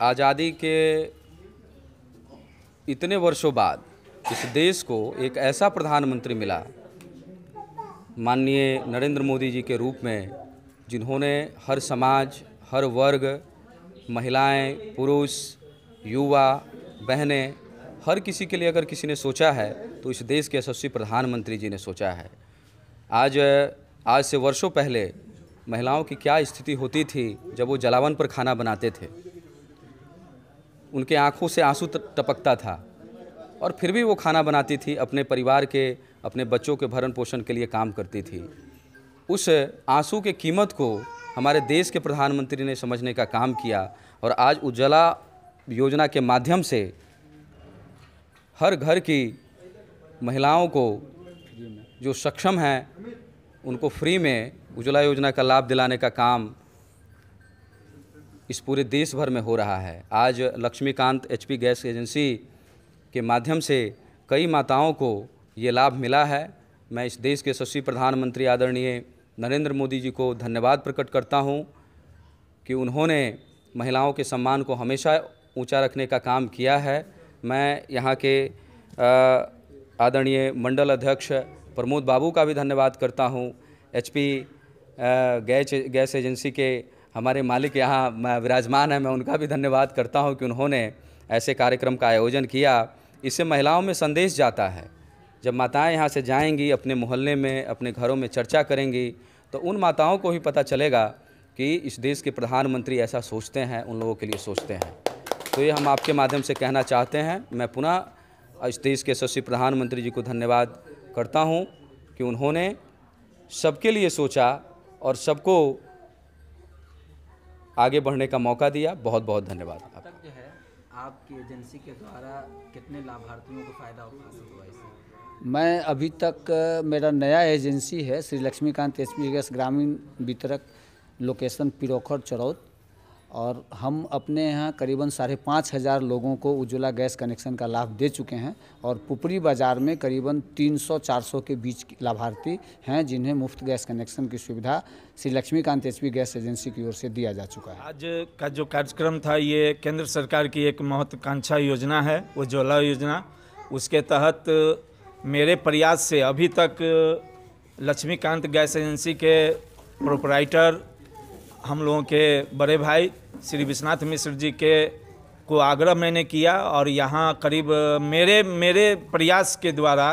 आज़ादी के इतने वर्षों बाद इस देश को एक ऐसा प्रधानमंत्री मिला माननीय नरेंद्र मोदी जी के रूप में, जिन्होंने हर समाज, हर वर्ग, महिलाएं, पुरुष, युवा, बहनें, हर किसी के लिए अगर किसी ने सोचा है तो इस देश के यशस्वी प्रधानमंत्री जी ने सोचा है। आज से वर्षों पहले महिलाओं की क्या स्थिति होती थी जब वो जलावन पर खाना बनाते थे। उनके आंखों से आंसू टपकता था और फिर भी वो खाना बनाती थी, अपने परिवार के, अपने बच्चों के भरण पोषण के लिए काम करती थी। उस आंसू की कीमत को हमारे देश के प्रधानमंत्री ने समझने का काम किया और आज उज्ज्वला योजना के माध्यम से हर घर की महिलाओं को जो सक्षम हैं उनको फ्री में उज्ज्वला योजना का लाभ दिलाने का काम इस पूरे देश भर में हो रहा है। आज लक्ष्मीकांत एचपी गैस एजेंसी के माध्यम से कई माताओं को ये लाभ मिला है। मैं इस देश के यशस्वी प्रधानमंत्री आदरणीय नरेंद्र मोदी जी को धन्यवाद प्रकट करता हूँ कि उन्होंने महिलाओं के सम्मान को हमेशा ऊंचा रखने का काम किया है। मैं यहाँ के आदरणीय मंडल अध्यक्ष प्रमोद बाबू का भी धन्यवाद करता हूँ। एचपी गैस एजेंसी के हमारे मालिक यहाँ विराजमान हैं, मैं उनका भी धन्यवाद करता हूँ कि उन्होंने ऐसे कार्यक्रम का आयोजन किया। इससे महिलाओं में संदेश जाता है, जब माताएं यहाँ से जाएंगी, अपने मोहल्ले में, अपने घरों में चर्चा करेंगी, तो उन माताओं को भी पता चलेगा कि इस देश के प्रधानमंत्री ऐसा सोचते हैं, उन लोगों के लिए सोचते हैं। तो ये हम आपके माध्यम से कहना चाहते हैं। मैं पुनः इस देश के यशस्वी प्रधानमंत्री जी को धन्यवाद करता हूँ कि उन्होंने सबके लिए सोचा और सबको आगे बढ़ने का मौका दिया। बहुत बहुत धन्यवाद। जो है आपकी एजेंसी के द्वारा कितने लाभार्थियों को फ़ायदा हासिल हुआ इससे? मैं अभी तक मेरा नया एजेंसी है श्री लक्ष्मीकांत एचपी गैस ग्रामीण वितरक, लोकेशन पिरोखर चरौद, और हम अपने यहाँ करीबन 5,500 लोगों को उज्ज्वला गैस कनेक्शन का लाभ दे चुके हैं और पुपरी बाज़ार में करीबन 300-400 के बीच लाभार्थी हैं जिन्हें मुफ्त गैस कनेक्शन की सुविधा Shri Laxmikant HP gas agency की ओर से दिया जा चुका है। आज का जो कार्यक्रम था ये केंद्र सरकार की एक महत्वाकांक्षा योजना है, उज्ज्वला योजना। उसके तहत मेरे प्रयास से अभी तक लक्ष्मीकांत गैस एजेंसी के प्रोपराइटर, हम लोगों के बड़े भाई श्री विश्वनाथ मिश्र जी के को आग्रह मैंने किया और यहाँ करीब मेरे प्रयास के द्वारा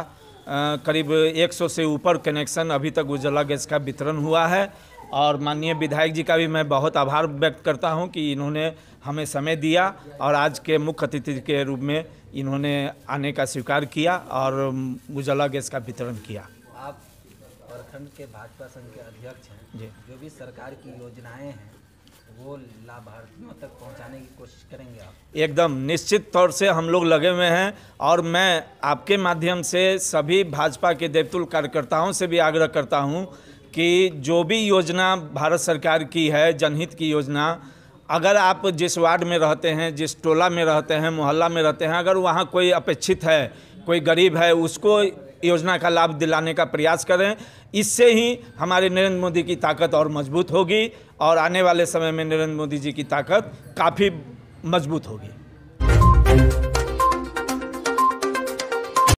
करीब 100 से ऊपर कनेक्शन अभी तक उज्ज्वला गैस का वितरण हुआ है। और माननीय विधायक जी का भी मैं बहुत आभार व्यक्त करता हूँ कि इन्होंने हमें समय दिया और आज के मुख्य अतिथि के रूप में इन्होंने आने का स्वीकार किया और उज्ज्वला गैस का वितरण किया। आप प्रखंड के भाजपा संघ के अध्यक्ष हैं जी। जो भी सरकार की योजनाएं हैं वो लाभार्थियों तक पहुंचाने की कोशिश करेंगे आप? एकदम निश्चित तौर से हम लोग लगे हुए हैं और मैं आपके माध्यम से सभी भाजपा के देवतुल्य कार्यकर्ताओं से भी आग्रह करता हूं कि जो भी योजना भारत सरकार की है, जनहित की योजना, अगर आप जिस वार्ड में रहते हैं, जिस टोला में रहते हैं, मोहल्ला में रहते हैं, अगर वहाँ कोई अपेक्षित है, कोई गरीब है, उसको योजना का लाभ दिलाने का प्रयास करें। इससे ही हमारे नरेंद्र मोदी की ताकत और मजबूत होगी और आने वाले समय में नरेंद्र मोदी जी की ताकत काफ़ी मजबूत होगी।